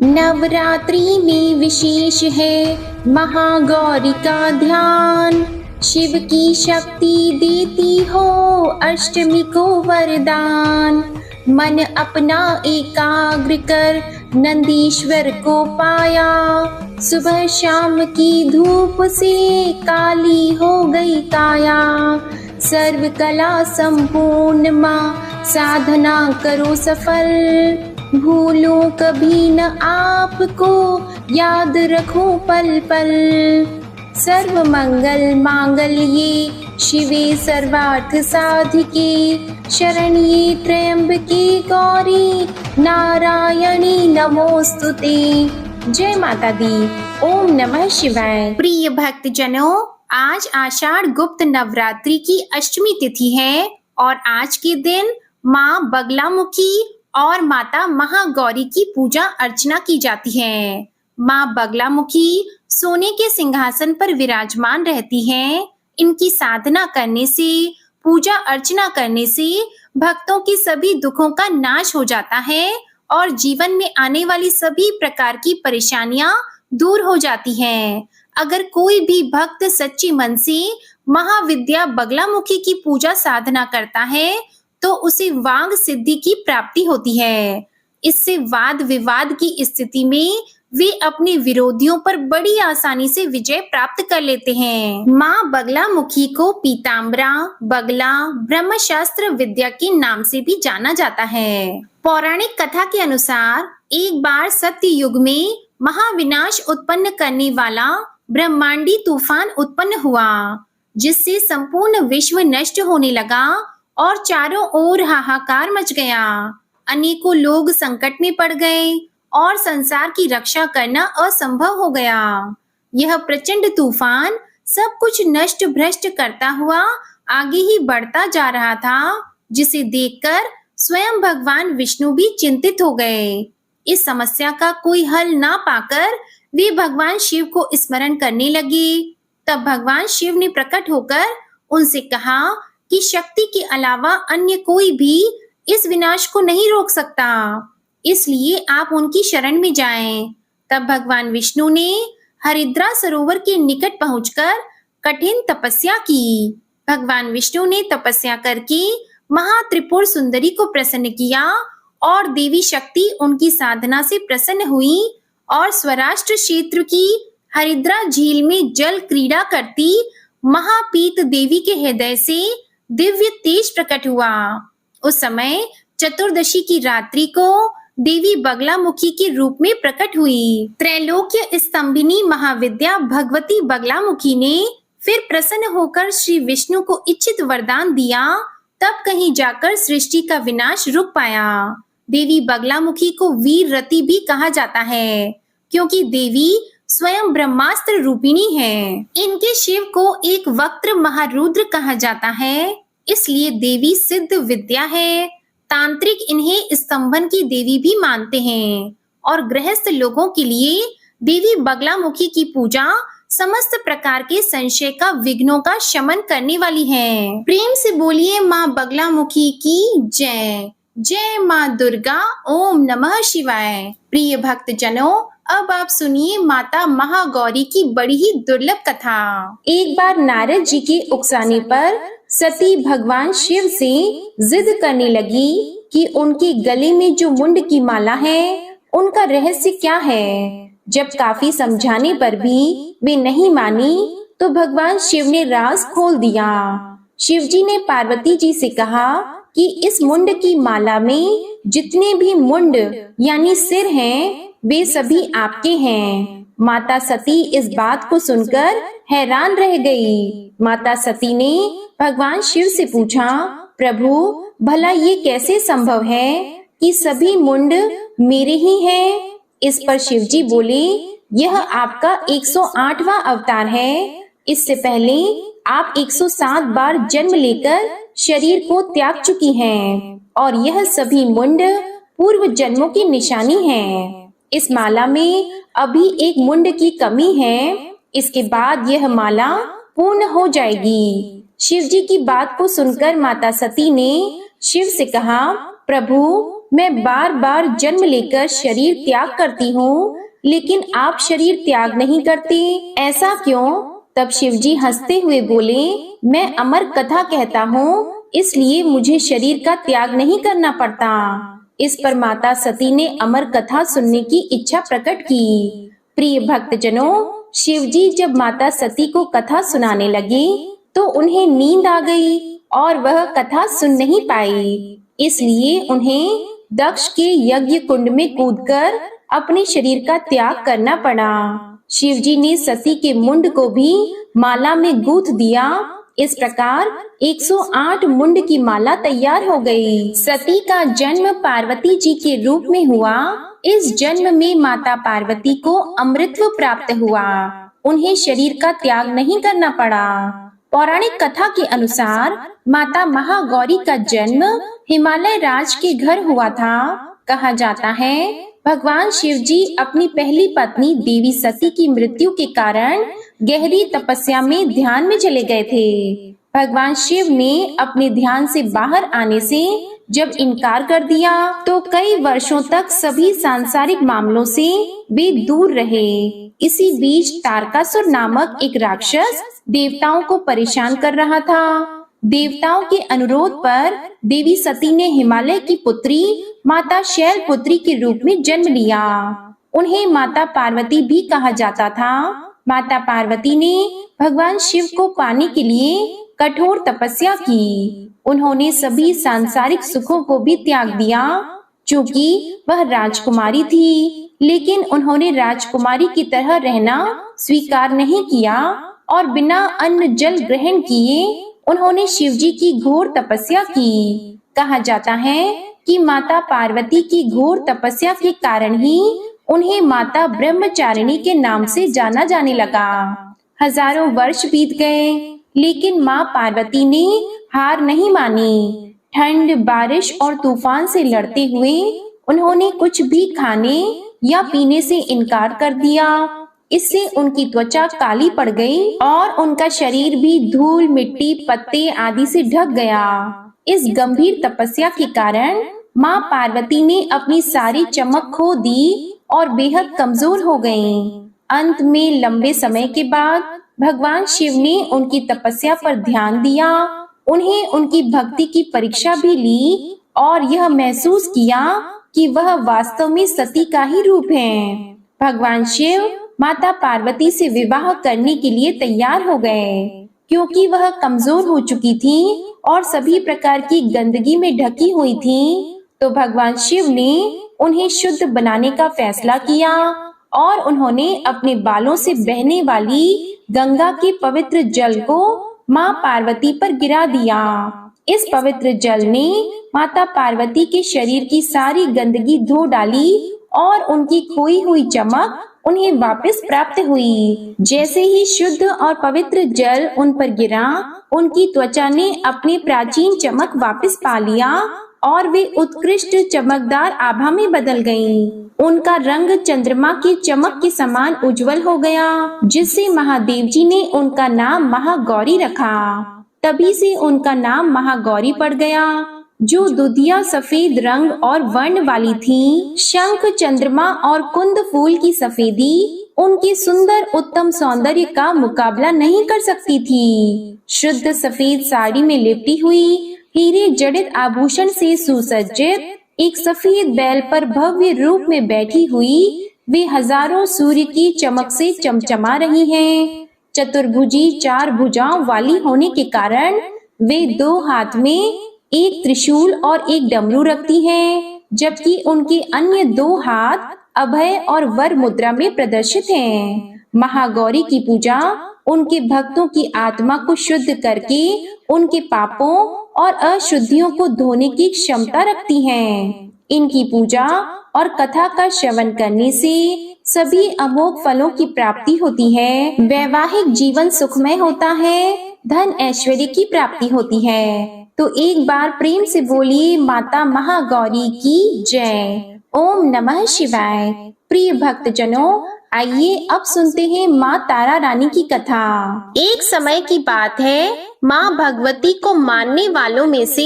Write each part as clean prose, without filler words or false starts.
नवरात्रि में विशेष है महागौरी का ध्यान। शिव की शक्ति देती हो अष्टमी को वरदान। मन अपना एकाग्र कर नंदीश्वर को पाया। सुबह शाम की धूप से काली हो गई काया। सर्व कला संपूर्ण माँ साधना करो सफल। भूलो कभी न आपको याद रखो पल पल। सर्व मंगल मांगल्ये शिवे सर्वार्थ साधिके। शरण्ये त्र्यंबके गौरी नारायणी नमोस्तुते। जय माता दी। ओम नमः शिवाय। प्रिय भक्त जनों, आज आषाढ़ गुप्त नवरात्रि की अष्टमी तिथि है और आज के दिन माँ बगलामुखी और माता महागौरी की पूजा अर्चना की जाती है। माँ बगलामुखी सोने के सिंहासन पर विराजमान रहती हैं। इनकी साधना करने से, पूजा अर्चना करने से भक्तों के सभी दुखों का नाश हो जाता है और जीवन में आने वाली सभी प्रकार की परेशानियां दूर हो जाती हैं। अगर कोई भी भक्त सच्ची मन से महाविद्या बगलामुखी की पूजा साधना करता है तो उसे वांग सिद्धि की प्राप्ति होती है। इससे वाद विवाद की स्थिति में वे अपने विरोधियों पर बड़ी आसानी से विजय प्राप्त कर लेते हैं। माँ बगलामुखी को पीताम्बरा, बगला, ब्रह्मशास्त्र विद्या के नाम से भी जाना जाता है। पौराणिक कथा के अनुसार एक बार सत्य युग में महाविनाश उत्पन्न करने वाला ब्रह्मांडी तूफान उत्पन्न हुआ, जिससे संपूर्ण विश्व नष्ट होने लगा और चारों ओर हाहाकार मच गया। अनेकों लोग संकट में पड़ गए और संसार की रक्षा करना असंभव हो गया। यह प्रचंड तूफान सब कुछ नष्ट भ्रष्ट करता हुआ आगे ही बढ़ता जा रहा था, जिसे देखकर स्वयं भगवान विष्णु भी चिंतित हो गए। इस समस्या का कोई हल ना पाकर वे भगवान शिव को स्मरण करने लगे। तब भगवान शिव ने प्रकट होकर उनसे कहा कि शक्ति के अलावा अन्य कोई भी इस विनाश को नहीं रोक सकता, इसलिए आप उनकी शरण में जाएं। तब भगवान विष्णु ने हरिद्रा सरोवर के निकट पहुंचकर कठिन तपस्या की। भगवान विष्णु ने तपस्या करके महात्रिपुर सुंदरी को प्रसन्न किया और देवी शक्ति उनकी साधना से प्रसन्न हुई और स्वराष्ट्र क्षेत्र की हरिद्रा झील में जल क्रीड़ा करती महापीत देवी के हृदय से दिव्य तेज प्रकट हुआ। उस समय चतुर्दशी की रात्रि को देवी बगलामुखी के रूप में प्रकट हुई। त्रैलोक्य स्तंभिनी महाविद्या भगवती बगलामुखी ने फिर प्रसन्न होकर श्री विष्णु को इच्छित वरदान दिया। तब कहीं जाकर सृष्टि का विनाश रुक पाया। देवी बगलामुखी को वीर रति भी कहा जाता है, क्योंकि देवी स्वयं ब्रह्मास्त्र रूपिणी है। इनके शिव को एक वक्त्र महारुद्र कहा जाता है, इसलिए देवी सिद्ध विद्या है। तांत्रिक इन्हें स्तंभन की देवी भी मानते हैं और गृहस्थ लोगों के लिए देवी बगलामुखी की पूजा समस्त प्रकार के संशय का, विघ्नों का शमन करने वाली है। प्रेम से बोलिए माँ बगलामुखी की जय। जय माँ दुर्गा। ओम नमः शिवाय। प्रिय भक्त जनों, अब आप सुनिए माता महागौरी की बड़ी ही दुर्लभ कथा। एक बार नारद जी के उकसाने पर सती भगवान शिव से जिद करने लगी कि उनके गले में जो मुंड की माला है उनका रहस्य क्या है। जब काफी समझाने पर भी वे नहीं मानी तो भगवान शिव ने राज खोल दिया। शिव जी ने पार्वती जी से कहा कि इस मुंड की माला में जितने भी मुंड यानी सिर हैं वे सभी आपके हैं। माता सती इस बात को सुनकर हैरान रह गई। माता सती ने भगवान शिव से पूछा, प्रभु भला ये कैसे संभव है कि सभी मुंड मेरे ही हैं? इस पर शिव जी बोले, यह आपका 108वां अवतार है। इससे पहले आप 107 बार जन्म लेकर शरीर को त्याग चुकी हैं और यह सभी मुंड पूर्व जन्मों की निशानी है। इस माला में अभी एक मुंड की कमी है, इसके बाद यह माला पूर्ण हो जाएगी। शिव जी की बात को सुनकर माता सती ने शिव से कहा, प्रभु मैं बार बार जन्म लेकर शरीर त्याग करती हूँ, लेकिन आप शरीर त्याग नहीं करते, ऐसा क्यों? तब शिवजी हंसते हुए बोले, मैं अमर कथा कहता हूँ, इसलिए मुझे शरीर का त्याग नहीं करना पड़ता। इस पर माता सती ने अमर कथा सुनने की इच्छा प्रकट की। प्रिय भक्तजनों, शिवजी जब माता सती को कथा सुनाने लगे तो उन्हें नींद आ गई और वह कथा सुन नहीं पाई। इसलिए उन्हें दक्ष के यज्ञ कुंड में कूदकर अपने शरीर का त्याग करना पड़ा। शिवजी ने सती के मुंड को भी माला में गूंथ दिया। इस प्रकार 108 मुंड की माला तैयार हो गई। सती का जन्म पार्वती जी के रूप में हुआ। इस जन्म में माता पार्वती को अमृतत्व प्राप्त हुआ। उन्हें शरीर का त्याग नहीं करना पड़ा। पौराणिक कथा के अनुसार माता महागौरी का जन्म हिमालय राज के घर हुआ था। कहा जाता है भगवान शिव जी अपनी पहली पत्नी देवी सती की मृत्यु के कारण गहरी तपस्या में ध्यान में चले गए थे। भगवान शिव ने अपने ध्यान से बाहर आने से जब इनकार कर दिया तो कई वर्षों तक सभी सांसारिक मामलों से वे दूर रहे। इसी बीच तारकासुर नामक एक राक्षस देवताओं को परेशान कर रहा था। देवताओं के अनुरोध पर देवी सती ने हिमालय की पुत्री माता शैलपुत्री के रूप में जन्म लिया। उन्हें माता पार्वती भी कहा जाता था। माता पार्वती ने भगवान शिव को पाने के लिए कठोर तपस्या की। उन्होंने सभी सांसारिक सुखों को भी त्याग दिया। चूंकि वह राजकुमारी थी, लेकिन उन्होंने राजकुमारी की तरह रहना स्वीकार नहीं किया और बिना अन्न जल ग्रहण किए उन्होंने शिवजी की घोर तपस्या की। कहा जाता है कि माता पार्वती की घोर तपस्या के कारण ही उन्हें माता ब्रह्मचारिणी के नाम से जाना जाने लगा। हजारों वर्ष बीत गए, लेकिन माँ पार्वती ने हार नहीं मानी। ठंड, बारिश और तूफान से लड़ते हुए उन्होंने कुछ भी खाने या पीने से इनकार कर दिया। इससे उनकी त्वचा काली पड़ गई और उनका शरीर भी धूल, मिट्टी, पत्ते आदि से ढक गया। इस गंभीर तपस्या के कारण माँ पार्वती ने अपनी सारी चमक खो दी और बेहद कमजोर हो गईं। अंत में लंबे समय के बाद भगवान शिव ने उनकी तपस्या पर ध्यान दिया। उन्हें उनकी भक्ति की परीक्षा भी ली और यह महसूस किया कि वह वास्तव में सती का ही रूप है। भगवान शिव माता पार्वती से विवाह करने के लिए तैयार हो गए। क्योंकि वह कमजोर हो चुकी थी और सभी प्रकार की गंदगी में ढकी हुई थी, तो भगवान शिव ने उन्हें शुद्ध बनाने का फैसला किया और उन्होंने अपने बालों से बहने वाली गंगा के पवित्र जल को माँ पार्वती पर गिरा दिया। इस पवित्र जल ने माता पार्वती के शरीर की सारी गंदगी धो डाली और उनकी खोई हुई चमक उन्हें वापस प्राप्त हुई। जैसे ही शुद्ध और पवित्र जल उन पर गिरा, उनकी त्वचा ने अपनी प्राचीन चमक वापस पा लिया और वे उत्कृष्ट चमकदार आभा में बदल गईं। उनका रंग चंद्रमा की चमक के समान उज्जवल हो गया, जिससे महादेव जी ने उनका नाम महागौरी रखा। तभी से उनका नाम महागौरी पड़ गया, जो दुधिया सफेद रंग और वर्ण वाली थी। शंख, चंद्रमा और कुंद फूल की सफेदी उनके सुंदर उत्तम सौंदर्य का मुकाबला नहीं कर सकती थी। शुद्ध सफेद साड़ी में लिपटी हुई, हीरे जड़ित आभूषण से सुसज्जित एक सफेद बैल पर भव्य रूप में बैठी हुई वे हजारों सूर्य की चमक से चमचमा रही हैं। चतुर्भुजी 4 भुजाओं वाली होने के कारण वे 2 हाथ में एक त्रिशूल और एक डमरू रखती हैं, जबकि उनके अन्य 2 हाथ अभय और वर मुद्रा में प्रदर्शित हैं। महागौरी की पूजा उनके भक्तों की आत्मा को शुद्ध करके उनके पापों और अशुद्धियों को धोने की क्षमता रखती हैं। इनकी पूजा और कथा का श्रवण करने से सभी अमोघ फलों की प्राप्ति होती है। वैवाहिक जीवन सुखमय होता है, धन ऐश्वर्य की प्राप्ति होती है। तो एक बार प्रेम से बोलिए माता महागौरी की जय। ओम नमः शिवाय। प्रिय भक्तजनों, आइए अब सुनते हैं माँ तारा रानी की कथा। एक समय की बात है, माँ भगवती को मानने वालों में से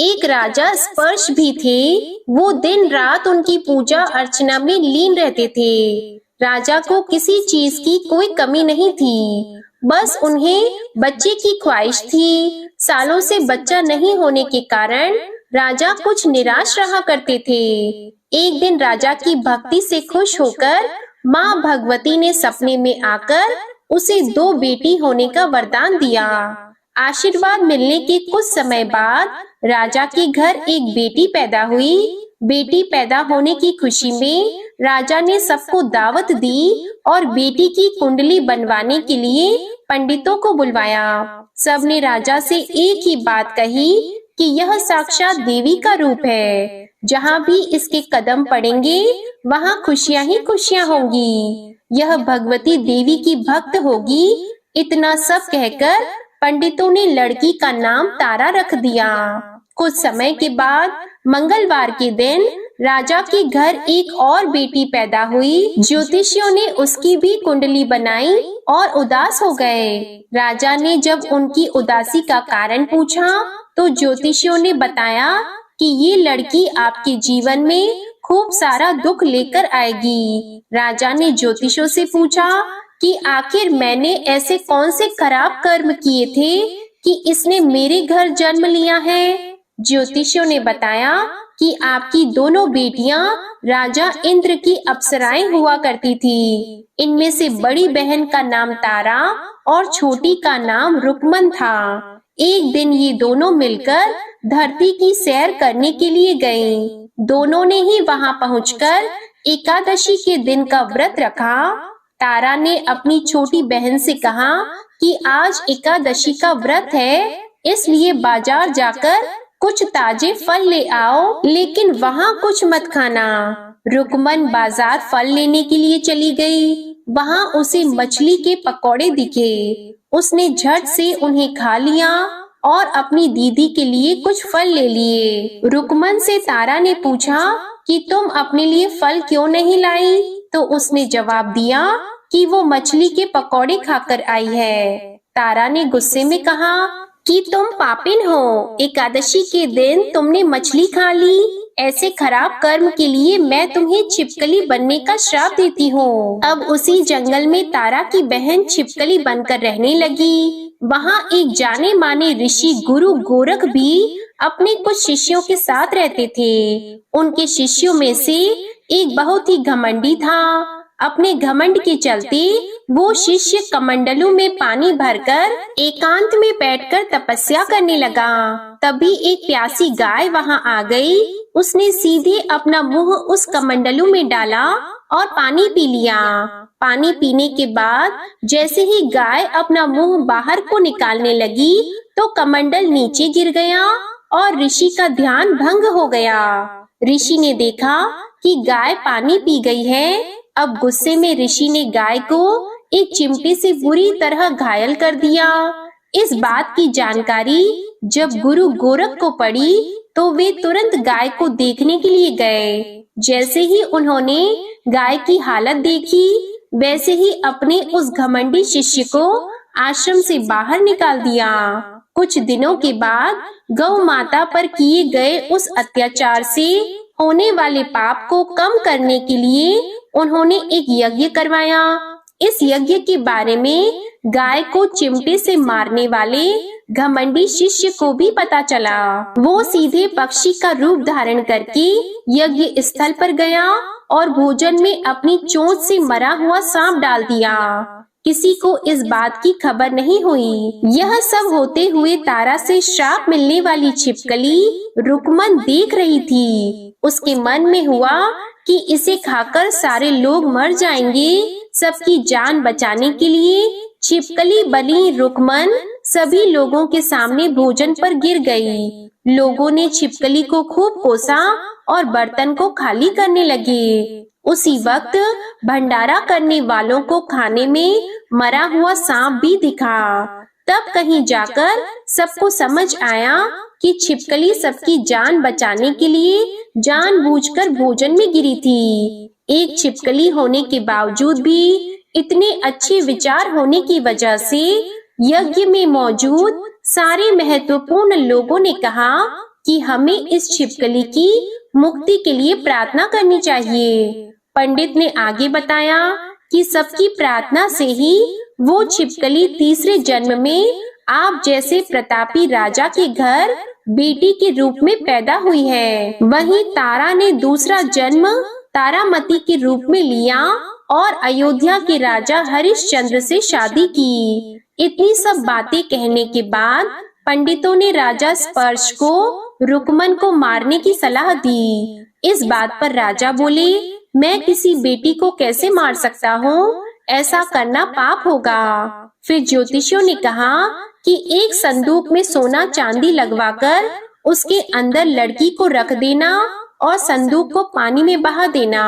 एक राजा स्पर्श भी थे। वो दिन रात उनकी पूजा अर्चना में लीन रहते थे। राजा को किसी चीज की कोई कमी नहीं थी, बस उन्हें बच्चे की ख्वाहिश थी। सालों से बच्चा नहीं होने के कारण राजा कुछ निराश रहा करते थे। एक दिन राजा की भक्ति से खुश होकर माँ भगवती ने सपने में आकर उसे 2 बेटी होने का वरदान दिया। आशीर्वाद मिलने के कुछ समय बाद राजा के घर एक बेटी पैदा हुई। बेटी पैदा होने की खुशी में राजा ने सबको दावत दी और बेटी की कुंडली बनवाने के लिए पंडितों को बुलवाया। सबने राजा से एक ही बात कही कि यह साक्षात देवी का रूप है। जहाँ भी इसके कदम पड़ेंगे वहाँ खुशियाँ ही खुशियाँ होंगी। यह भगवती देवी की भक्त होगी। इतना सब कहकर पंडितों ने लड़की का नाम तारा रख दिया। कुछ समय के बाद मंगलवार के दिन राजा के घर एक और बेटी पैदा हुई। ज्योतिषियों ने उसकी भी कुंडली बनाई और उदास हो गए। राजा ने जब उनकी उदासी का कारण पूछा तो ज्योतिषियों ने बताया कि ये लड़की आपके जीवन में खूब सारा दुख लेकर आएगी। राजा ने ज्योतिषों से पूछा कि आखिर मैंने ऐसे कौन से खराब कर्म किए थे कि इसने मेरे घर जन्म लिया है। ज्योतिषियों ने बताया कि आपकी दोनों बेटियां राजा इंद्र की अप्सराएं हुआ करती थी। इनमें से बड़ी बहन का नाम तारा और छोटी का नाम रुकमन था। एक दिन ये दोनों मिलकर धरती की सैर करने के लिए गईं। दोनों ने ही वहां पहुंचकर एकादशी के दिन का व्रत रखा। तारा ने अपनी छोटी बहन से कहा कि आज एकादशी का व्रत है, इसलिए बाजार जाकर कुछ ताजे फल ले आओ, लेकिन वहाँ कुछ मत खाना। रुकमन बाजार फल लेने के लिए चली गई। वहाँ उसे मछली के पकौड़े दिखे। उसने झट से उन्हें खा लिया और अपनी दीदी के लिए कुछ फल ले लिए। रुकमन से तारा ने पूछा कि तुम अपने लिए फल क्यों नहीं लाई? तो उसने जवाब दिया कि वो मछली के पकौड़े खाकर आई है। तारा ने गुस्से में कहा कि तुम पापिन हो, एकादशी के दिन तुमने मछली खा ली। ऐसे खराब कर्म के लिए मैं तुम्हें छिपकली बनने का श्राप देती हूँ। अब उसी जंगल में तारा की बहन छिपकली बनकर रहने लगी। वहाँ एक जाने माने ऋषि गुरु गोरख भी अपने कुछ शिष्यों के साथ रहते थे। उनके शिष्यों में से एक बहुत ही घमंडी था। अपने घमंड के चलते वो शिष्य कमंडलों में पानी भरकर एकांत में बैठकर तपस्या करने लगा। तभी एक प्यासी गाय वहां आ गई। उसने सीधे अपना मुंह उस कमंडलों में डाला और पानी पी लिया। पानी पीने के बाद जैसे ही गाय अपना मुंह बाहर को निकालने लगी तो कमंडल नीचे गिर गया और ऋषि का ध्यान भंग हो गया। ऋषि ने देखा कि गाय पानी पी गई है। अब गुस्से में ऋषि ने गाय को एक चिमटे से बुरी तरह घायल कर दिया। इस बात की जानकारी जब गुरु गोरख को पड़ी तो वे तुरंत गाय को देखने के लिए गए। जैसे ही उन्होंने गाय की हालत देखी, वैसे ही अपने उस घमंडी शिष्य को आश्रम से बाहर निकाल दिया। कुछ दिनों के बाद गौ माता पर किए गए उस अत्याचार से होने वाले पाप को कम करने के लिए उन्होंने एक यज्ञ करवाया। इस यज्ञ के बारे में गाय को चिमटे से मारने वाले घमंडी शिष्य को भी पता चला। वो सीधे पक्षी का रूप धारण करके यज्ञ स्थल पर गया और भोजन में अपनी चोंच से मरा हुआ सांप डाल दिया। किसी को इस बात की खबर नहीं हुई। यह सब होते हुए तारा से श्राप मिलने वाली छिपकली रुकमन देख रही थी। उसके मन में हुआ कि इसे खाकर सारे लोग मर जाएंगे। सबकी जान बचाने के लिए छिपकली बनी रुकमन सभी लोगों के सामने भोजन पर गिर गई। लोगों ने छिपकली को खूब कोसा और बर्तन को खाली करने लगे। उसी वक्त भंडारा करने वालों को खाने में मरा हुआ सांप भी दिखा। तब कहीं जाकर सबको समझ आया कि छिपकली सबकी जान बचाने के लिए जानबूझकर भोजन में गिरी थी। एक छिपकली होने के बावजूद भी इतने अच्छे विचार होने की वजह से यज्ञ में मौजूद सारे महत्वपूर्ण लोगों ने कहा कि हमें इस छिपकली की मुक्ति के लिए प्रार्थना करनी चाहिए। पंडित ने आगे बताया कि सबकी प्रार्थना से ही वो छिपकली तीसरे जन्म में आप जैसे प्रतापी राजा के घर बेटी के रूप में पैदा हुई है। वहीं तारा ने दूसरा जन्म तारामती के रूप में लिया और अयोध्या के राजा हरिश्चंद्र से शादी की। इतनी सब बातें कहने के बाद पंडितों ने राजा स्पर्श को रुकमन को मारने की सलाह दी। इस बात पर राजा बोले, मैं किसी बेटी को कैसे मार सकता हूँ? ऐसा करना पाप होगा। फिर ज्योतिषियों ने कहा कि एक संदूक में सोना चांदी लगवाकर उसके अंदर लड़की को रख देना और संदूक को पानी में बहा देना।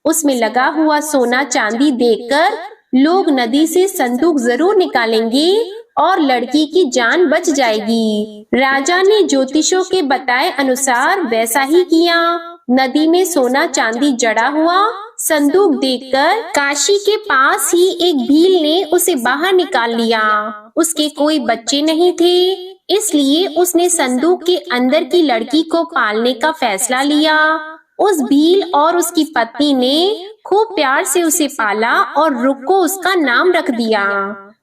उसमें लगा हुआ सोना चांदी देखकर लोग नदी से संदूक जरूर निकालेंगे और लड़की की जान बच जाएगी। राजा ने ज्योतिषों के बताए अनुसार वैसा ही किया। नदी में सोना चांदी जड़ा हुआ संदूक देखकर काशी के पास ही एक भील ने उसे बाहर निकाल लिया। उसके कोई बच्चे नहीं थे, इसलिए उसने संदूक के अंदर की लड़की को पालने का फैसला लिया। उस भील और उसकी पत्नी ने खूब प्यार से उसे पाला और रुक को उसका नाम रख दिया।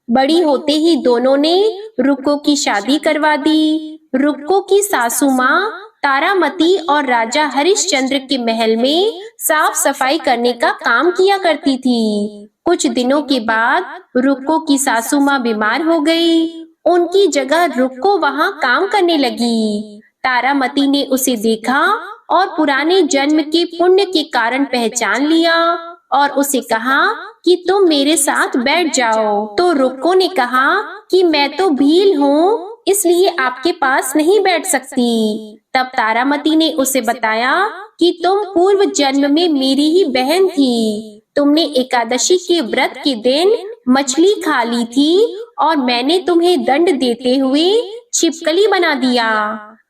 बड़ी होते ही दोनों ने रुक्को की शादी करवा दी। रुक्को की सासू माँ तारामती और राजा हरिश्चंद्र के महल में साफ सफाई करने का काम किया करती थी। कुछ दिनों के बाद रुक्को की सासू माँ बीमार हो गई। उनकी जगह रुक्को वहाँ काम करने लगी। तारामती ने उसे देखा और पुराने जन्म के पुण्य के कारण पहचान लिया और उसे कहा कि तुम मेरे साथ बैठ जाओ। तो रुक्को ने कहा कि मैं तो भील हूँ, इसलिए आपके पास नहीं बैठ सकती। तब तारामती ने उसे बताया कि तुम पूर्व जन्म में मेरी ही बहन थी। तुमने एकादशी के व्रत के दिन मछली खा ली थी और मैंने तुम्हें दंड देते हुए छिपकली बना दिया।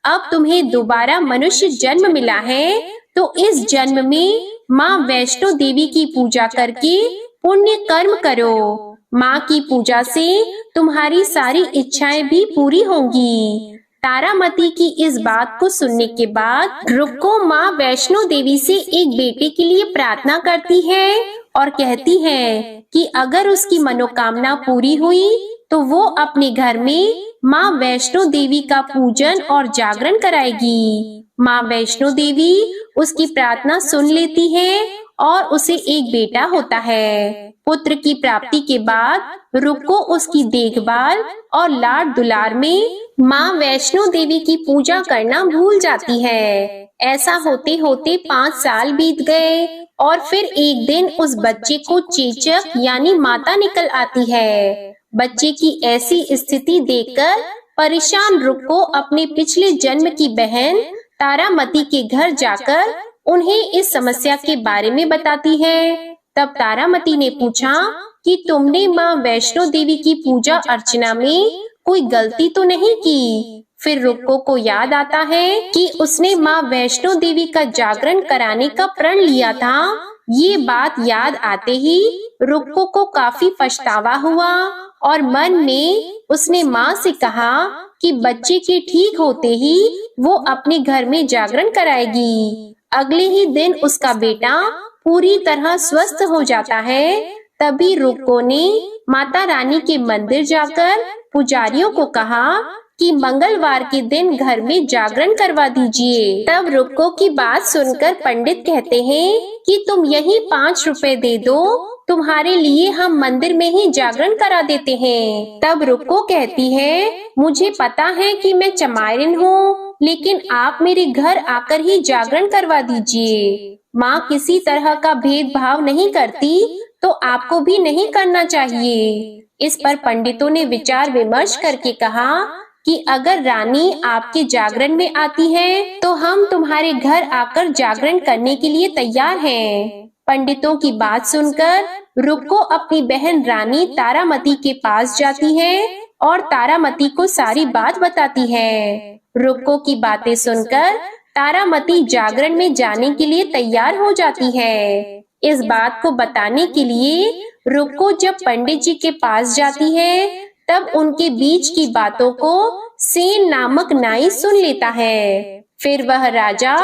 अब तुम्हें दोबारा मनुष्य जन्म मिला है, तो इस जन्म में माँ वैष्णो देवी की पूजा करके पुण्य कर्म करो। माँ की पूजा से तुम्हारी सारी इच्छाएं भी पूरी होंगी। तारामती की इस बात को सुनने के बाद रुक्को माँ वैष्णो देवी से एक बेटे के लिए प्रार्थना करती है और कहती है कि अगर उसकी मनोकामना पूरी हुई तो वो अपने घर में माँ वैष्णो देवी का पूजन और जागरण कराएगी। माँ वैष्णो देवी उसकी प्रार्थना सुन लेती है और उसे एक बेटा होता है। पुत्र की प्राप्ति के बाद रुक्को उसकी देखभाल और लाड दुलार में माँ वैष्णो देवी की पूजा करना भूल जाती है। ऐसा होते होते 5 साल बीत गए और फिर एक दिन उस बच्चे को चेचक यानी माता निकल आती है। बच्चे की ऐसी स्थिति देखकर परेशान रुक्को अपने पिछले जन्म की बहन तारामती के घर जाकर उन्हें इस समस्या के बारे में बताती है। तब तारामती ने पूछा कि तुमने माँ वैष्णो देवी की पूजा अर्चना में कोई गलती तो नहीं की? फिर रुक्को को याद आता है कि उसने माँ वैष्णो देवी का जागरण कराने का प्रण लिया था। ये बात याद आते ही रुक्को को काफी पछतावा हुआ और मन में उसने माँ से कहा कि बच्चे के ठीक होते ही वो अपने घर में जागरण कराएगी। अगले ही दिन उसका बेटा पूरी तरह स्वस्थ हो जाता है। तभी रुक्को ने माता रानी के मंदिर जाकर पुजारियों को कहा कि मंगलवार के दिन घर में जागरण करवा दीजिए। तब रुक्को की बात सुनकर पंडित कहते हैं कि तुम यही 5 रुपए दे दो, तुम्हारे लिए हम मंदिर में ही जागरण करा देते हैं। तब रुक्को कहती है, मुझे पता है कि मैं चमारिन हूँ, लेकिन आप मेरे घर आकर ही जागरण करवा दीजिए। माँ किसी तरह का भेदभाव नहीं करती, तो आपको भी नहीं करना चाहिए। इस पर पंडितों ने विचार विमर्श करके कहा कि अगर रानी आपके जागरण में आती है तो हम तुम्हारे घर आकर जागरण करने के लिए तैयार हैं। पंडितों की बात सुनकर रुक्को अपनी बहन रानी तारामती के पास जाती है और तारामती को सारी बात बताती है। रुक्को की बातें सुनकर तारामती जागरण में जाने के लिए तैयार हो जाती है। इस बात को बताने के लिए रुक्को जब पंडित जी के पास जाती है, तब उनके बीच की बातों को सेन नामक नाई सुन लेता है। फिर वह राजा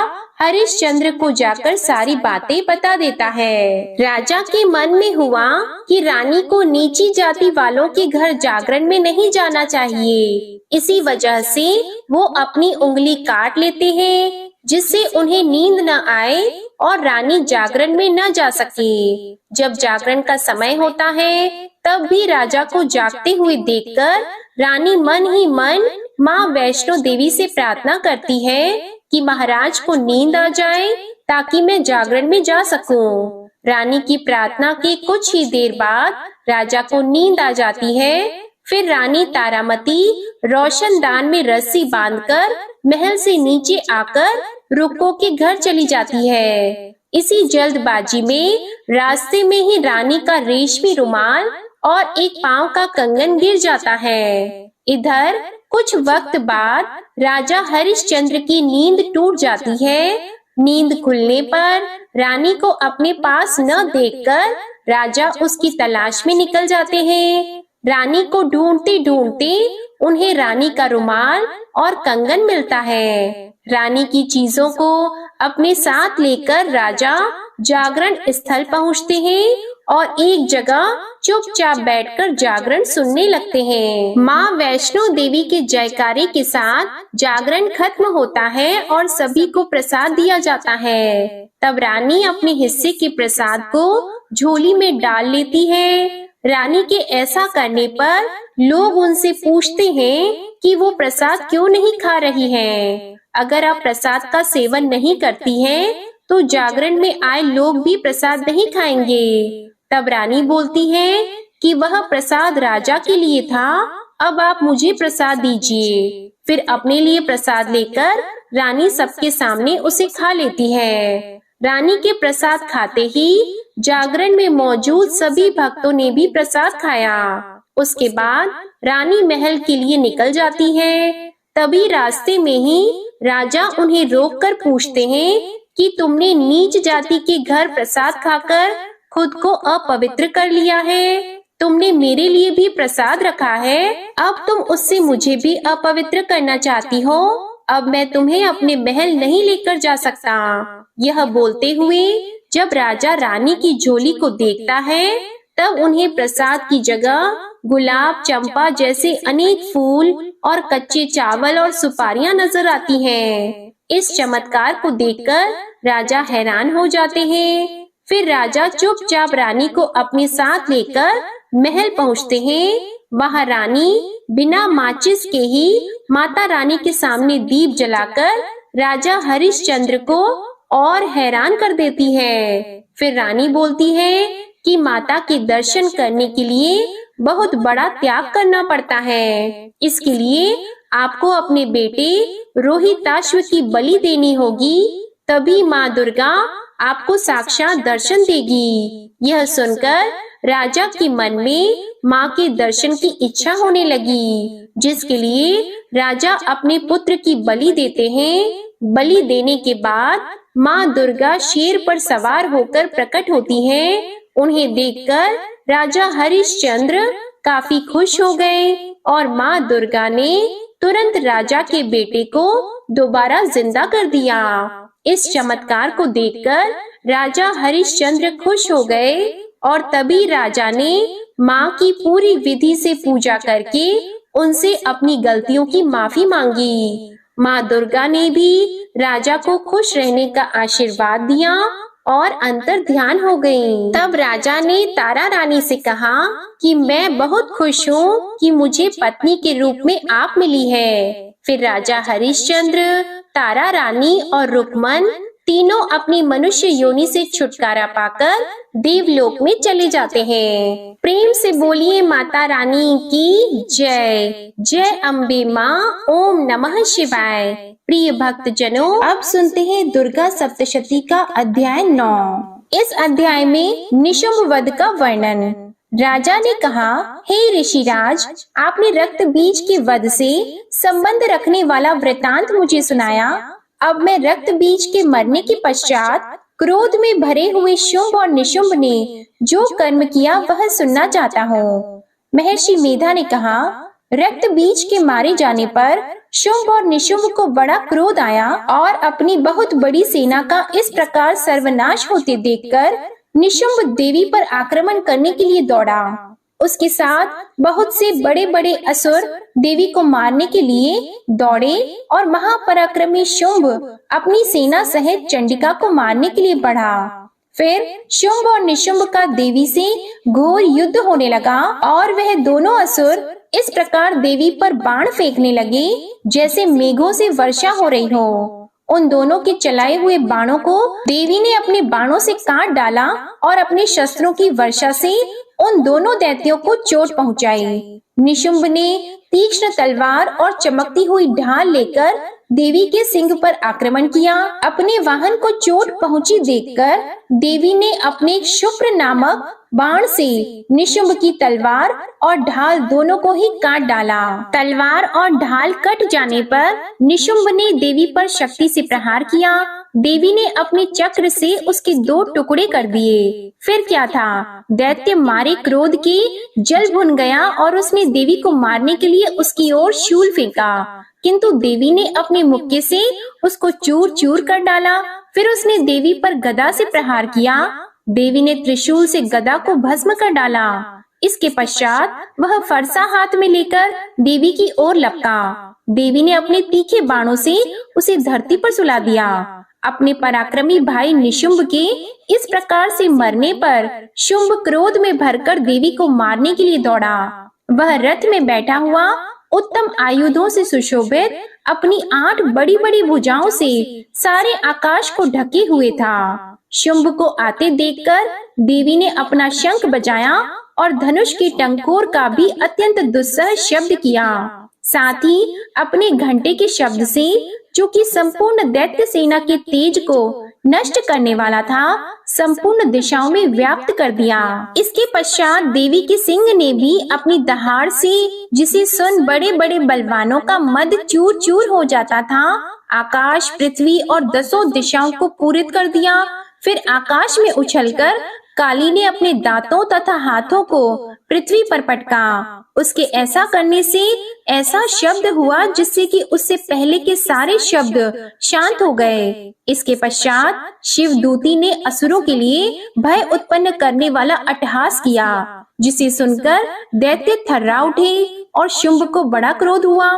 हरिश्चंद्र को जाकर सारी बातें बता देता है। राजा के मन में हुआ कि रानी को नीची जाति वालों के घर जागरण में नहीं जाना चाहिए। इसी वजह से वो अपनी उंगली काट लेते हैं, जिससे उन्हें नींद न आए और रानी जागरण में न जा सके। जब जागरण का समय होता है, तब भी राजा को जागते हुए देखकर रानी मन ही मन माँ वैष्णो देवी से प्रार्थना करती है कि महाराज को नींद आ जाए ताकि मैं जागरण में जा सकूं। रानी की प्रार्थना के कुछ ही देर बाद राजा को नींद आ जाती है। फिर रानी तारामती रोशनदान में रस्सी बांधकर महल से नीचे आकर रुक्को के घर चली जाती है। इसी जल्दबाजी में रास्ते में ही रानी का रेशमी रुमाल और एक पांव का कंगन गिर जाता है। इधर कुछ वक्त बाद राजा हरिश्चंद्र की नींद टूट जाती है। नींद खुलने पर रानी को अपने पास न देखकर राजा उसकी तलाश में निकल जाते हैं। रानी को ढूंढते ढूंढते उन्हें रानी का रुमाल और कंगन मिलता है। रानी की चीजों को अपने साथ लेकर राजा जागरण स्थल पहुंचते हैं और एक जगह चुपचाप बैठकर जागरण सुनने लगते हैं। माँ वैष्णो देवी के जयकारे के साथ जागरण खत्म होता है और सभी को प्रसाद दिया जाता है। तब रानी अपने हिस्से के प्रसाद को झोली में डाल लेती है। रानी के ऐसा करने पर लोग उनसे पूछते हैं कि वो प्रसाद क्यों नहीं खा रही हैं। अगर आप प्रसाद का सेवन नहीं करती हैं, तो जागरण में आए लोग भी प्रसाद नहीं खाएंगे। तब रानी बोलती है कि वह प्रसाद राजा के लिए था, अब आप मुझे प्रसाद दीजिए। फिर अपने लिए प्रसाद लेकर रानी सबके सामने उसे खा लेती है। रानी के प्रसाद खाते ही जागरण में मौजूद सभी भक्तों ने भी प्रसाद खाया। उसके बाद रानी महल के लिए निकल जाती है। तभी रास्ते में ही राजा उन्हें रोककर पूछते हैं कि तुमने नीच जाति के घर प्रसाद खाकर खुद को अपवित्र कर लिया है। तुमने मेरे लिए भी प्रसाद रखा है, अब तुम उससे मुझे भी अपवित्र करना चाहती हो। अब मैं तुम्हें अपने महल नहीं लेकर जा सकता। यह बोलते हुए जब राजा रानी की झोली को देखता है, तब उन्हें प्रसाद की जगह गुलाब, चंपा जैसे अनेक फूल और कच्चे चावल और सुपारियां नजर आती हैं। इस चमत्कार को देखकर राजा हैरान हो जाते हैं। फिर राजा चुपचाप रानी को अपने साथ लेकर महल पहुंचते हैं। वहां रानी बिना माचिस के ही माता रानी के सामने दीप जलाकर राजा हरिश्चंद्र को और हैरान कर देती है। फिर रानी बोलती है कि माता के दर्शन करने के लिए बहुत बड़ा त्याग करना पड़ता है। इसके लिए आपको अपने बेटे रोहिताश्व की बलि देनी होगी, तभी माँ दुर्गा आपको साक्षात दर्शन देगी। यह सुनकर राजा के मन में माँ के दर्शन की इच्छा होने लगी, जिसके लिए राजा अपने पुत्र की बलि देते हैं। बलि देने के बाद माँ दुर्गा शेर पर सवार होकर प्रकट होती हैं। उन्हें देखकर राजा हरिश्चंद्र काफी खुश हो गए और माँ दुर्गा ने तुरंत राजा के बेटे को दोबारा जिंदा कर दिया। इस चमत्कार को देखकर राजा हरिश्चंद्र खुश हो गए और तभी राजा ने माँ की पूरी विधि से पूजा करके उनसे अपनी गलतियों की माफी मांगी। माँ दुर्गा ने भी राजा को खुश रहने का आशीर्वाद दिया और अंतर ध्यान हो गई। तब राजा ने तारा रानी से कहा कि मैं बहुत खुश हूँ कि मुझे पत्नी के रूप में आप मिली है। फिर राजा हरिश्चंद्र, तारा रानी और रुक्मन तीनों अपनी मनुष्य योनि से छुटकारा पाकर देवलोक में चले जाते हैं। प्रेम से बोलिए माता रानी की जय। जय अम्बे माँ। ओम नमः शिवाय। प्रिय भक्त जनों, अब सुनते हैं दुर्गा सप्तशती का अध्याय 9। इस अध्याय में निशुंभ वध का वर्णन। राजा ने कहा, हे ऋषिराज, आपने रक्त बीज के वध से संबंध रखने वाला वृतांत मुझे सुनाया। अब मैं रक्त बीज के मरने के पश्चात क्रोध में भरे हुए शुंभ और निशुंभ ने जो कर्म किया वह सुनना चाहता हूँ। महर्षि मेधा ने कहा, रक्त बीज के मारे जाने पर शुंभ और निशुंभ को बड़ा क्रोध आया और अपनी बहुत बड़ी सेना का इस प्रकार सर्वनाश होते देखकर निशुंभ देवी पर आक्रमण करने के लिए दौड़ा। उसके साथ बहुत से बड़े बड़े असुर देवी को मारने के लिए दौड़े और महापराक्रमी शुंभ अपनी सेना सहित चंडिका को मारने के लिए बढ़ा। फिर शुंभ और निशुंभ का देवी से घोर युद्ध होने लगा और वह दोनों असुर इस प्रकार देवी पर बाण फेंकने लगे जैसे मेघों से वर्षा हो रही हो। उन दोनों के चलाए हुए बाणों को देवी ने अपने बाणों से काट डाला और अपने शस्त्रों की वर्षा से उन दोनों दैत्यों को चोट पहुंचाई। निशुंभ ने तीक्ष्ण तलवार और चमकती हुई ढाल लेकर देवी के सिंह पर आक्रमण किया। अपने वाहन को चोट पहुंची देखकर देवी ने अपने शुक्र नामक बाण से निशुंभ की तलवार और ढाल दोनों को ही काट डाला। तलवार और ढाल कट जाने पर निशुंभ ने देवी पर शक्ति से प्रहार किया। देवी ने अपने चक्र से उसके 2 टुकड़े कर दिए। फिर क्या था, दैत्य मारे क्रोध के जल भुन गया और उसने देवी को मारने के लिए उसकी ओर शूल फेंका, किंतु देवी ने अपने मुक्के से उसको चूर चूर कर डाला। फिर उसने देवी पर गदा से प्रहार किया। देवी ने त्रिशूल से गदा को भस्म कर डाला। इसके पश्चात वह फरसा हाथ में लेकर देवी की ओर लपका। देवी ने अपने तीखे बाणों से उसे धरती पर सुला दिया। अपने पराक्रमी भाई निशुंभ के इस प्रकार से मरने पर शुंभ क्रोध में भरकर देवी को मारने के लिए दौड़ा। वह रथ में बैठा हुआ उत्तम आयुधों से सुशोभित अपनी 8 बड़ी बड़ी भुजाओं से सारे आकाश को ढके हुए था। शुंभ को आते देखकर देवी ने अपना शंख बजाया और धनुष की टंकोर का भी अत्यंत दुस्सह शब्द किया। साथ ही अपने घंटे के शब्द से, जो कि संपूर्ण दैत्य सेना के तेज को नष्ट करने वाला था, संपूर्ण दिशाओं में व्याप्त कर दिया। इसके पश्चात देवी के सिंह ने भी अपनी दहाड़ से, जिसे सुन बड़े बड़े बलवानों का मद चूर चूर हो जाता था, आकाश, पृथ्वी और 10 दिशाओं को पूरित कर दिया। फिर आकाश में उछलकर काली ने अपने दांतों तथा हाथों को पृथ्वी पर पटका। उसके ऐसा करने से ऐसा शब्द हुआ जिससे कि उससे पहले के सारे शब्द शांत हो गए। इसके पश्चात शिव दूती ने असुरों के लिए भय उत्पन्न करने वाला अट्टहास किया, जिसे सुनकर दैत्य थर्रा उठे और शुंभ को बड़ा क्रोध हुआ।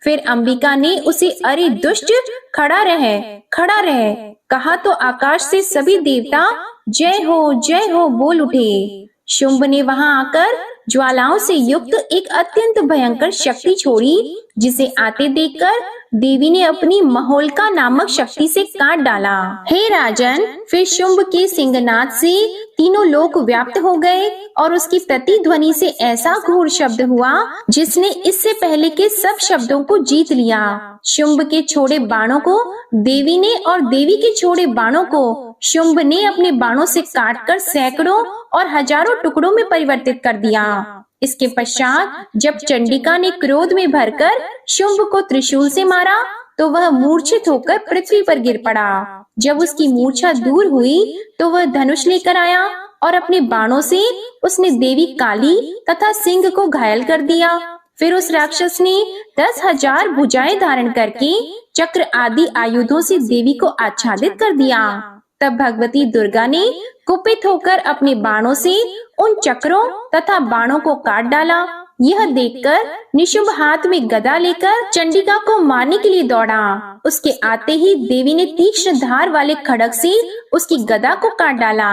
फिर अंबिका ने उसे, अरे दुष्ट, खड़ा रह कहा तो आकाश से सभी देवता जय हो बोल उठे। शुंभ ने वहां आकर ज्वालाओं से युक्त एक अत्यंत भयंकर शक्ति छोड़ी, जिसे आते देखकर देवी ने अपनी महोल्का नामक शक्ति से काट डाला। हे राजन, फिर शुंभ के सिंहनाद से तीनों लोक व्याप्त हो गए और उसकी प्रतिध्वनि से ऐसा घोर शब्द हुआ जिसने इससे पहले के सब शब्दों को जीत लिया। शुंभ के छोड़े बाणों को देवी ने और देवी के छोड़े बाणों को शुंभ ने अपने बाणों से काटकर सैकड़ों और हजारों टुकड़ों में परिवर्तित कर दिया। इसके पश्चात जब चंडिका ने क्रोध में भरकर शुंभ को त्रिशूल से मारा तो वह मूर्छित होकर पृथ्वी पर गिर पड़ा। जब उसकी मूर्छा दूर हुई तो वह धनुष लेकर आया और अपने बाणों से उसने देवी काली तथा सिंह को घायल कर दिया। फिर उस राक्षस ने 10,000 भुजाएं धारण करके चक्र आदि आयुधों से देवी को आच्छादित कर दिया। तब भगवती दुर्गा ने कुपित होकर अपने बाणों से उन चक्रों तथा बाणों को काट डाला। यह देखकर निशुंभ हाथ में गदा लेकर चंडिका को मारने के लिए दौड़ा। उसके आते ही देवी ने तीक्ष्ण धार वाले खड्ग से उसकी गदा को काट डाला।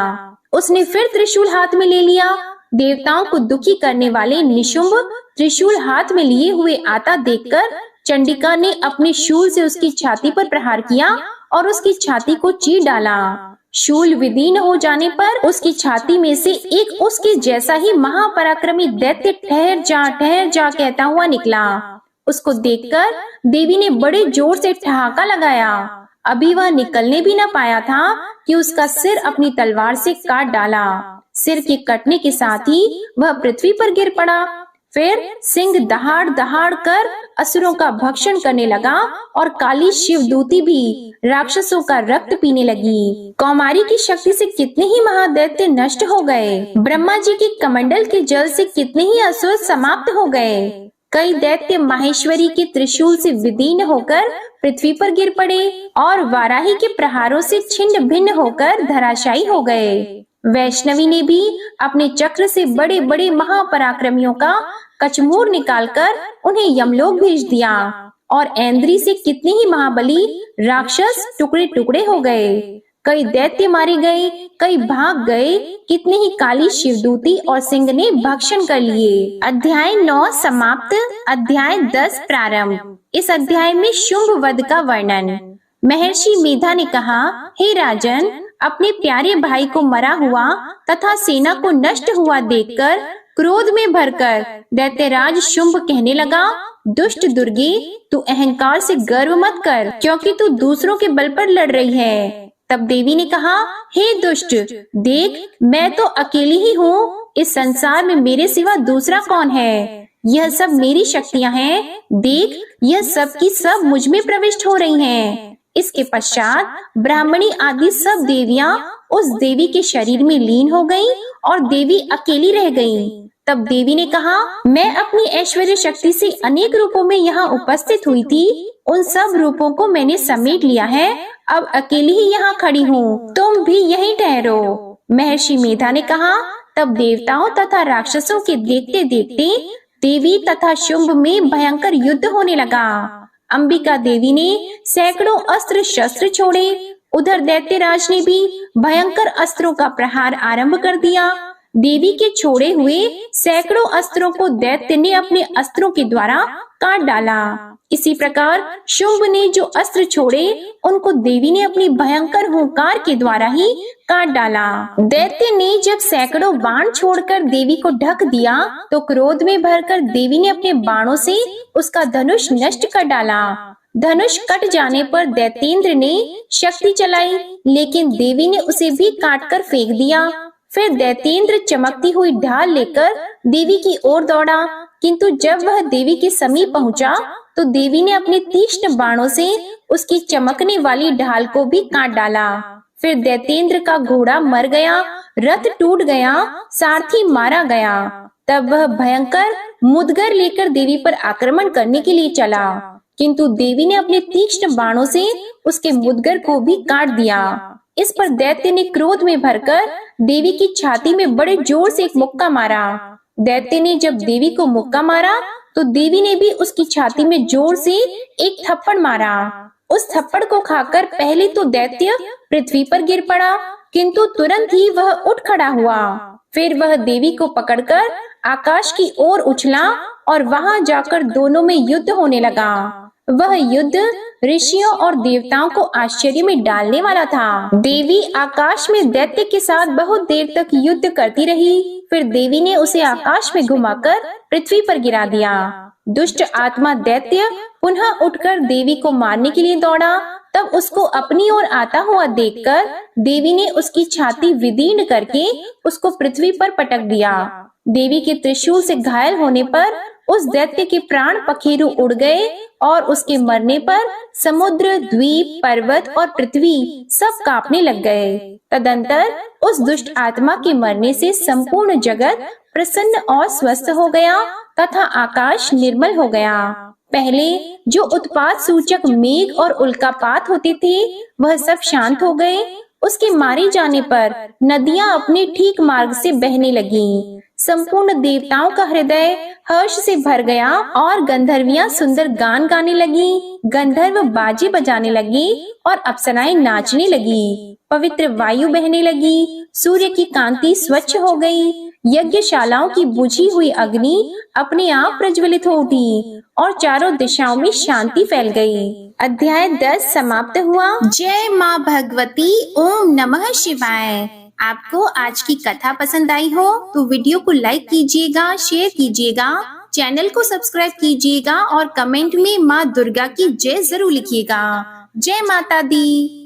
उसने फिर त्रिशूल हाथ में ले लिया। देवताओं को दुखी करने वाले निशुंभ त्रिशूल हाथ में लिए हुए आता देखकर चंडिका ने अपने शूल से उसकी छाती पर प्रहार किया और उसकी छाती को चीर डाला। शूल विदीर्ण हो जाने पर उसकी छाती में से एक उसके जैसा ही महापराक्रमी दैत्य ठहर जा कहता हुआ निकला। उसको देखकर देवी ने बड़े जोर से ठहाका लगाया। अभी वह निकलने भी न पाया था कि उसका सिर अपनी तलवार से काट डाला। सिर के कटने के साथ ही वह पृथ्वी पर गिर पड़ा। फिर सिंह दहाड़ दहाड़ कर असुरों का भक्षण करने लगा और काली शिवदूती भी राक्षसों का रक्त पीने लगी। कौमारी की शक्ति से कितने ही महादैत्य नष्ट हो गए। ब्रह्मा जी के कमंडल के जल से कितने ही असुर समाप्त हो गए। कई दैत्य माहेश्वरी के त्रिशूल से विदीर्ण होकर पृथ्वी पर गिर पड़े और वाराही के प्रहारों से छिन्न भिन्न होकर धराशायी हो गए। वैष्णवी ने भी अपने चक्र से बड़े बड़े महापराक्रमियों का कचमूर निकालकर उन्हें यमलोक भेज दिया और ऐन्द्री से कितने ही महाबली राक्षस टुकड़े टुकड़े हो गए। कई दैत्य मारे गए, कई भाग गए, कितने ही काली शिवदूती और सिंह ने भक्षण कर लिए। अध्याय 9 समाप्त। अध्याय 10 प्रारंभ। इस अध्याय में शुंभ वध का वर्णन। महर्षि मेधा ने कहा, हे राजन, अपने प्यारे भाई को मरा हुआ तथा सेना को नष्ट हुआ देखकर क्रोध में भरकर दैत्यराज शुंभ कहने लगा, दुष्ट दुर्गे, तू अहंकार से गर्व मत कर, क्योंकि तू दूसरों के बल पर लड़ रही है। तब देवी ने कहा, हे दुष्ट, देख, मैं तो अकेली ही हूँ। इस संसार में मेरे सिवा दूसरा कौन है? यह सब मेरी शक्तियाँ हैं। देख, यह सब की सब मुझ में प्रविष्ट हो रही हैं। इसके पश्चात ब्राह्मणी आदि सब देवियाँ उस देवी के शरीर में लीन हो गईं और देवी अकेली रह गईं। तब देवी ने कहा, मैं अपनी ऐश्वर्य शक्ति से अनेक रूपों में यहाँ उपस्थित हुई थी। उन सब रूपों को मैंने समेट लिया है। अब अकेली ही यहाँ खड़ी हूँ, तुम भी यहीं ठहरो। महर्षि मेधा ने कहा। तब देवताओं तथा राक्षसों के देखते देखते देवी तथा शुंभ में भयंकर युद्ध होने लगा। अंबिका देवी ने सैकड़ों अस्त्र शस्त्र छोड़े। उधर दैत्यराज ने भी भयंकर अस्त्रों का प्रहार आरंभ कर दिया। देवी के छोड़े हुए सैकड़ों अस्त्रों को दैत्य ने अपने अस्त्रों के द्वारा काट डाला। इसी प्रकार शुंभ ने जो अस्त्र छोड़े उनको देवी ने अपनी भयंकर हुंकार के द्वारा ही काट डाला। दैत्य ने जब सैकड़ों बाण छोड़कर देवी को ढक दिया तो क्रोध में भरकर देवी ने अपने बाणों से उसका धनुष नष्ट कर डाला। धनुष कट जाने पर दैत्येंद्र ने शक्ति चलाई, लेकिन देवी ने उसे भी काटकर फेंक दिया। फिर दैत्येंद्र चमकती हुई ढाल लेकर देवी की ओर दौड़ा, किंतु जब वह देवी के समीप पहुंचा तो देवी ने अपने तीक्ष्ण बाणों से उसकी चमकने वाली ढाल को भी काट डाला। फिर दैत्येंद्र का घोड़ा मर गया, रथ टूट गया, सारथी मारा गया। तब वह भयंकर मुदगर लेकर देवी पर आक्रमण करने के लिए चला, किंतु देवी ने अपने तीक्ष्ण बाणों से उसके मुदगर को भी काट दिया। इस पर दैत्य ने क्रोध में भरकर देवी की छाती में बड़े जोर से एक मुक्का मारा। दैत्य ने जब देवी को मुक्का मारा तो देवी ने भी उसकी छाती में जोर से एक थप्पड़ मारा। उस थप्पड़ को खाकर पहले तो दैत्य पृथ्वी पर गिर पड़ा, किंतु तुरंत ही वह उठ खड़ा हुआ। फिर वह देवी को पकड़कर आकाश की ओर उछला और वहां जाकर दोनों में युद्ध होने लगा। वह युद्ध ऋषियों और देवताओं को आश्चर्य में डालने वाला था। देवी आकाश में दैत्य के साथ बहुत देर तक युद्ध करती रही। फिर देवी ने उसे आकाश में घुमाकर पृथ्वी पर गिरा दिया। दुष्ट आत्मा दैत्य पुनः उठकर देवी को मारने के लिए दौड़ा। तब उसको अपनी ओर आता हुआ देखकर देवी ने उसकी छाती विदीर्ण करके उसको पृथ्वी पर पटक दिया। देवी के त्रिशूल से घायल होने पर उस दैत्य के प्राण पखेरु उड़ गए और उसके मरने पर समुद्र, द्वीप, पर्वत और पृथ्वी सब कांपने लग गए। तदंतर उस दुष्ट आत्मा के मरने से संपूर्ण जगत प्रसन्न और स्वस्थ हो गया तथा आकाश निर्मल हो गया। पहले जो उत्पात सूचक मेघ और उल्कापात होते थे वह सब शांत हो गए। उसके मारे जाने पर नदियां अपने ठीक मार्ग से बहने लगीं। संपूर्ण देवताओं का हृदय हर्ष से भर गया और गंधर्वियां सुंदर गान गाने लगी। गंधर्व बाजे बजाने लगी और अप्सराएं नाचने लगी। पवित्र वायु बहने लगी। सूर्य की कांति स्वच्छ हो गई। यज्ञशालाओं की बुझी हुई अग्नि अपने आप प्रज्वलित हो उठी और चारों दिशाओं में शांति फैल गई। अध्याय 10 समाप्त हुआ। जय माँ भगवती। ओम नमः शिवाय। आपको आज की कथा पसंद आई हो तो वीडियो को लाइक कीजिएगा, शेयर कीजिएगा, चैनल को सब्सक्राइब कीजिएगा और कमेंट में माँ दुर्गा की जय जरूर लिखिएगा। जय माता दी।